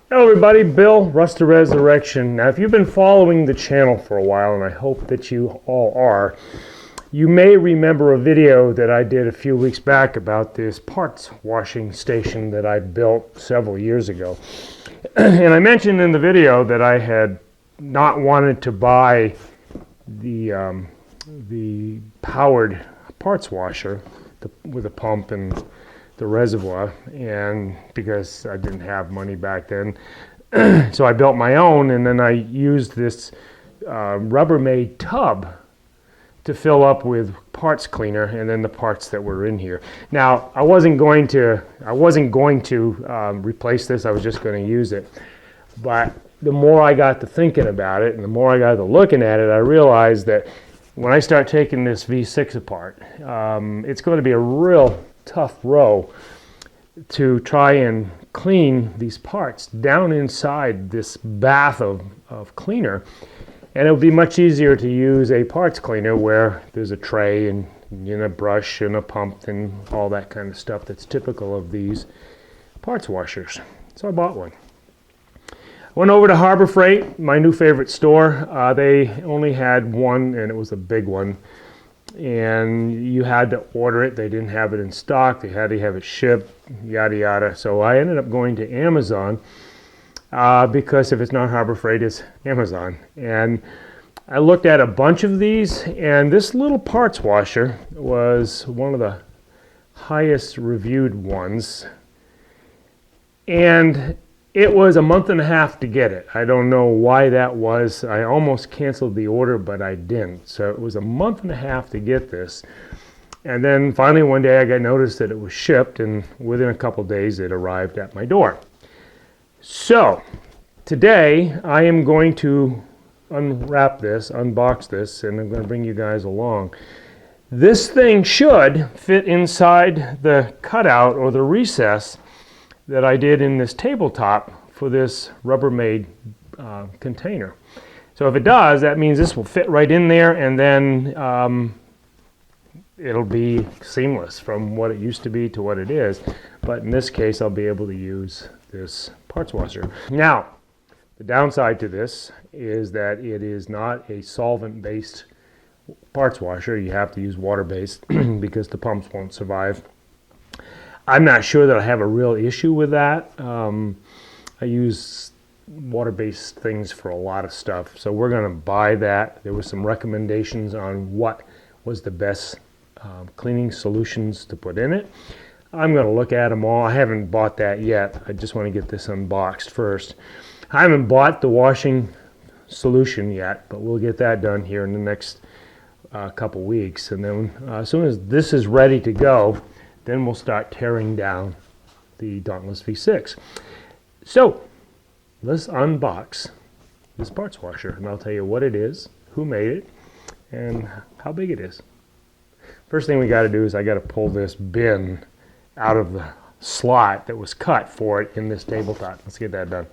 Hello everybody, Bill, Rust to Resurrection. Now if you've been following the channel for a while, and I hope that you all are, you may remember a video that I did a few weeks back about this parts washing station that I built several years ago. And I mentioned in the video that I had not wanted to buy the powered parts washer with a pump and the reservoir, and because I didn't have money back then. So I built my own, and then I used this Rubbermaid tub to fill up with parts cleaner and then the parts that were in here. Now I wasn't going to replace this. I was just going to use it. But the more I got to thinking about it and the more I got to looking at it, I realized that when I start taking this V6 apart, it's going to be a real tough row to try and clean these parts down inside this bath of cleaner. And it would be much easier to use a parts cleaner where there's a tray and a brush and a pump and all that kind of stuff that's typical of these parts washers. So I bought one. Went over to Harbor Freight, my new favorite store. They only had one, and it was a big one. And you had to order it. They didn't have it in stock. They had to have it shipped, yada yada. So I ended up going to Amazon because if it's not Harbor Freight, it's Amazon. And I looked at a bunch of these, and this little parts washer was one of the highest reviewed ones. And it was a month and a half to get it. I don't know why that was. I almost canceled the order, but I didn't. So it was a month and a half to get this. And then finally one day I got notice that it was shipped, and within a couple days it arrived at my door. So today I am going to unwrap this, unbox this, and I'm going to bring you guys along. This thing should fit inside the cutout or the recess that I did in this tabletop for this Rubbermaid container. So if it does, that means this will fit right in there, and then it'll be seamless from what it used to be to what it is. But in this case, I'll be able to use this parts washer. Now, the downside to this is that it is not a solvent-based parts washer. You have to use water-based because the pumps won't survive. I'm not sure that I have a real issue with that. I use water-based things for a lot of stuff, so we're going to buy that. There were some recommendations on what was the best cleaning solutions to put in it. I'm going to look at them all. I haven't bought that yet. I just want to get this unboxed first. I haven't bought the washing solution yet, but we'll get that done here in the next couple weeks. And then as soon as this is ready to go, then we'll start tearing down the Dauntless V6. So let's unbox this parts washer, and I'll tell you what it is, who made it, and how big it is. First thing we got to do is I got to pull this bin out of the slot that was cut for it in this tabletop. Let's get that done.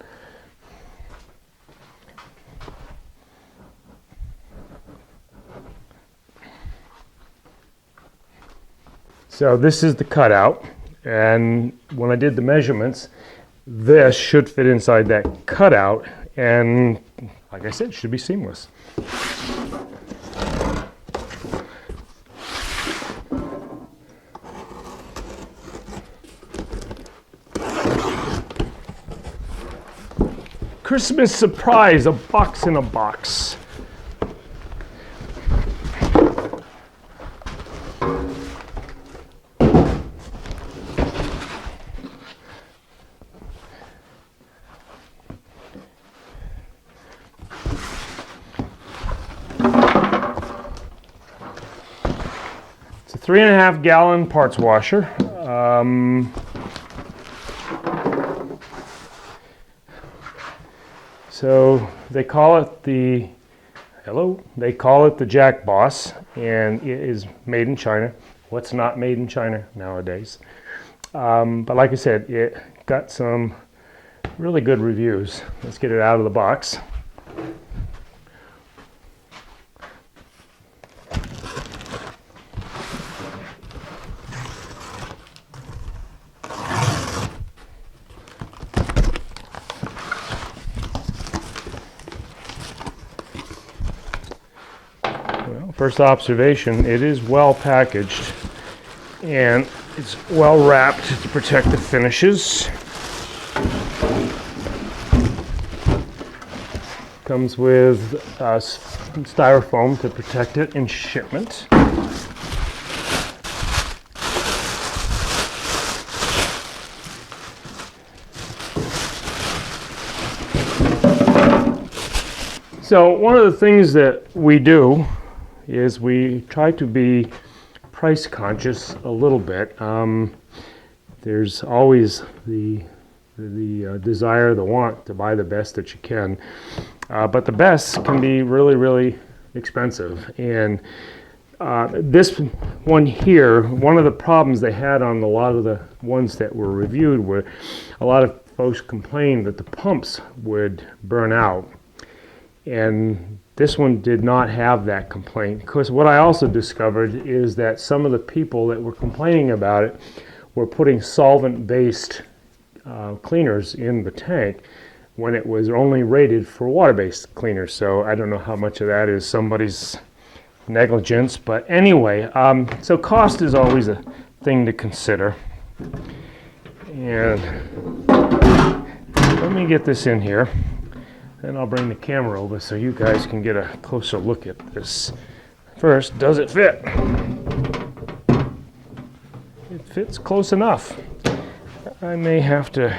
So this is the cutout, and when I did the measurements, this should fit inside that cutout, and like I said, it should be seamless. Christmas surprise, a box in a box. It's a 3.5 gallon parts washer. So they call it the Jack Boss, and it is made in China. What's not made in China nowadays? But like I said, it got some really good reviews. Let's get it out of the box. first observation, it is well packaged and it's well wrapped to protect the finishes. Comes with styrofoam to protect it in shipment. So one of the things that we do is we try to be price conscious a little bit. There's always the desire, the want to buy the best that you can, but the best can be really, really expensive. And this one here, one of the problems they had on a lot of the ones that were reviewed were a lot of folks complained that the pumps would burn out. And this one did not have that complaint. Because what I also discovered is that some of the people that were complaining about it were putting solvent-based cleaners in the tank when it was only rated for water-based cleaners. So I don't know how much of that is somebody's negligence, but anyway, so cost is always a thing to consider. And let me get this in here. Then I'll bring the camera over so you guys can get a closer look at this. First, does it fit? It fits close enough. I may have to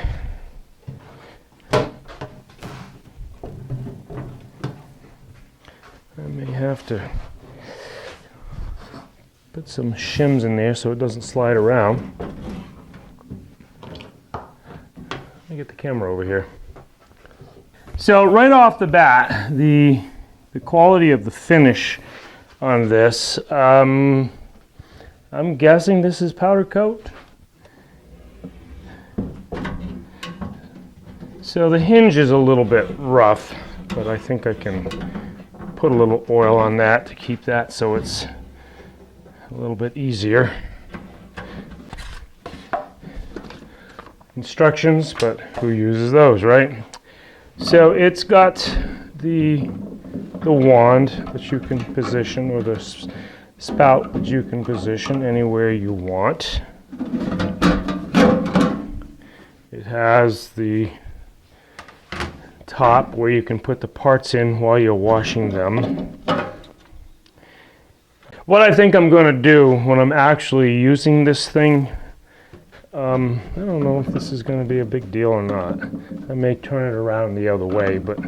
put some shims in there so it doesn't slide around. Let me get the camera over here. So right off the bat, the quality of the finish on this, I'm guessing this is powder coat. So the hinge is a little bit rough, but I think I can put a little oil on that to keep that so it's a little bit easier. Instructions, but who uses those, right? So it's got the wand that you can position, or the spout that you can position anywhere you want. It has the top where you can put the parts in while you're washing them. What I think I'm going to do when I'm actually using this thing, I don't know if this is going to be a big deal or not. I may turn it around the other way, but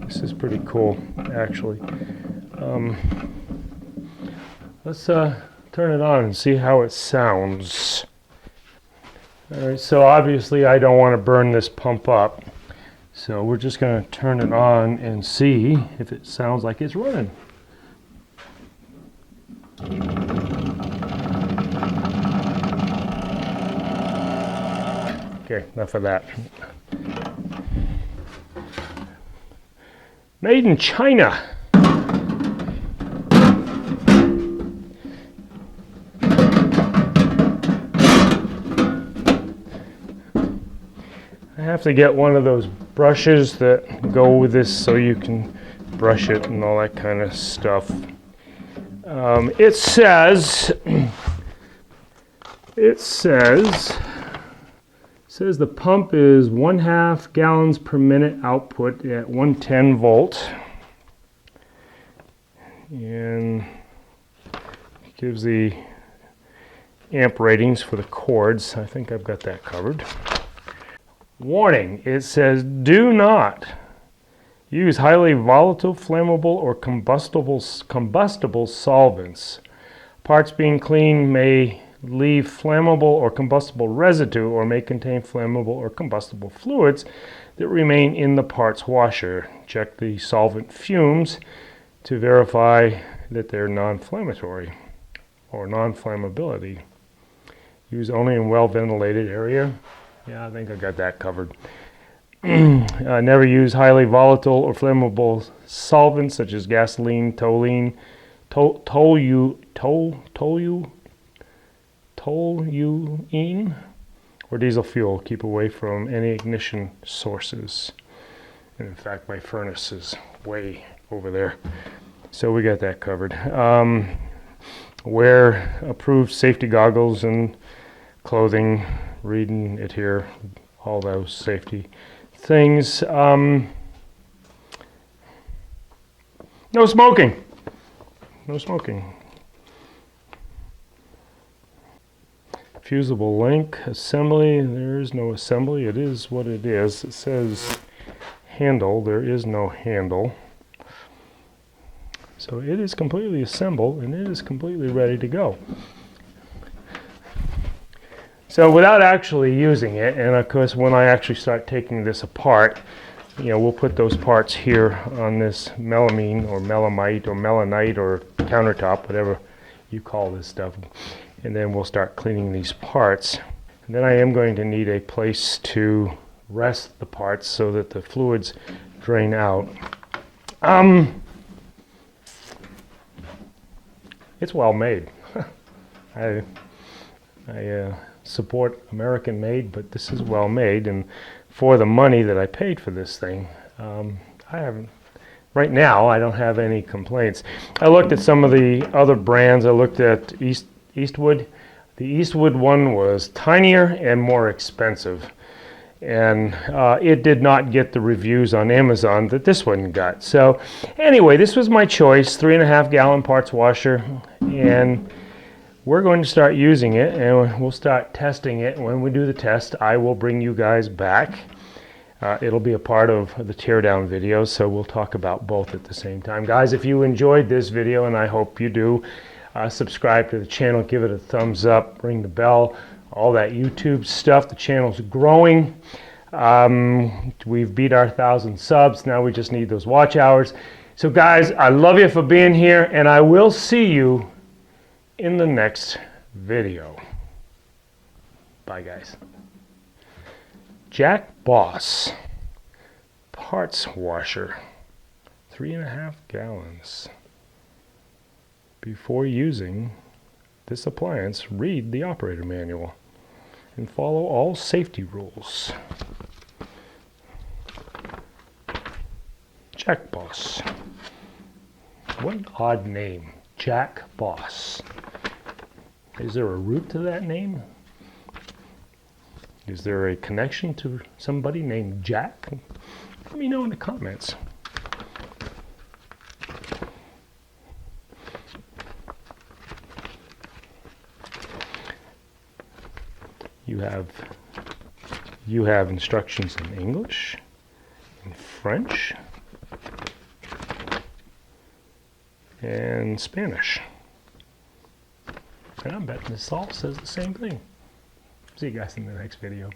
this is pretty cool, actually. Let's turn it on and see how it sounds. All right, so obviously I don't want to burn this pump up. So we're just going to turn it on and see if it sounds like it's running. Okay, enough of that. Made in China. I have to get one of those brushes that go with this so you can brush it and all that kind of stuff. It says the pump is 1/2 gallons per minute output at 110 volt, and it gives the amp ratings for the cords. I think I've got that covered. Warning, it says do not use highly volatile, flammable, or combustible solvents. Parts being cleaned may leave flammable or combustible residue, or may contain flammable or combustible fluids that remain in the parts washer. Check the solvent fumes to verify that they're non-inflammatory or non-flammability. Use only in well-ventilated area. Yeah, I think I got that covered. Never use highly volatile or flammable solvents such as gasoline, toluene, or diesel fuel. Keep away from any ignition sources. And in fact, my furnace is way over there. So we got that covered. Wear approved safety goggles and clothing, reading it here, all those safety things. No smoking. No smoking. Fusible link assembly. There is no assembly. It is what it is. It says handle. There is no handle. So it is completely assembled and it is completely ready to go. So without actually using it, and of course when I actually start taking this apart, you know, we'll put those parts here on this melamine or melamite or melanite or countertop, whatever you call this stuff. And then we'll start cleaning these parts. And then I am going to need a place to rest the parts so that the fluids drain out. It's well made. I support American made, but this is well made, and for the money that I paid for this thing, right now I don't have any complaints. I looked at some of the other brands. I looked at Eastwood. The Eastwood one was tinier and more expensive, and it did not get the reviews on Amazon that this one got. So anyway, this was my choice, 3.5 gallon parts washer, and we're going to start using it, and we'll start testing it. When we do the test, I will bring you guys back. It'll be a part of the teardown videos, so we'll talk about both at the same time. Guys, if you enjoyed this video, and I hope you do, subscribe to the channel, give it a thumbs up, ring the bell, all that YouTube stuff. The channel's growing. We've beat our 1,000 subs. Now we just need those watch hours. So guys, I love you for being here, and I will see you in the next video. Bye guys. Jack Boss parts washer, 3.5 gallons. Before using this appliance, read the operator manual and follow all safety rules. Jack Boss. What an odd name. Jack Boss. Is there a root to that name? Is there a connection to somebody named Jack? Let me know in the comments. You have instructions in English, in French, and Spanish. And I'm betting this all says the same thing. See you guys in the next video.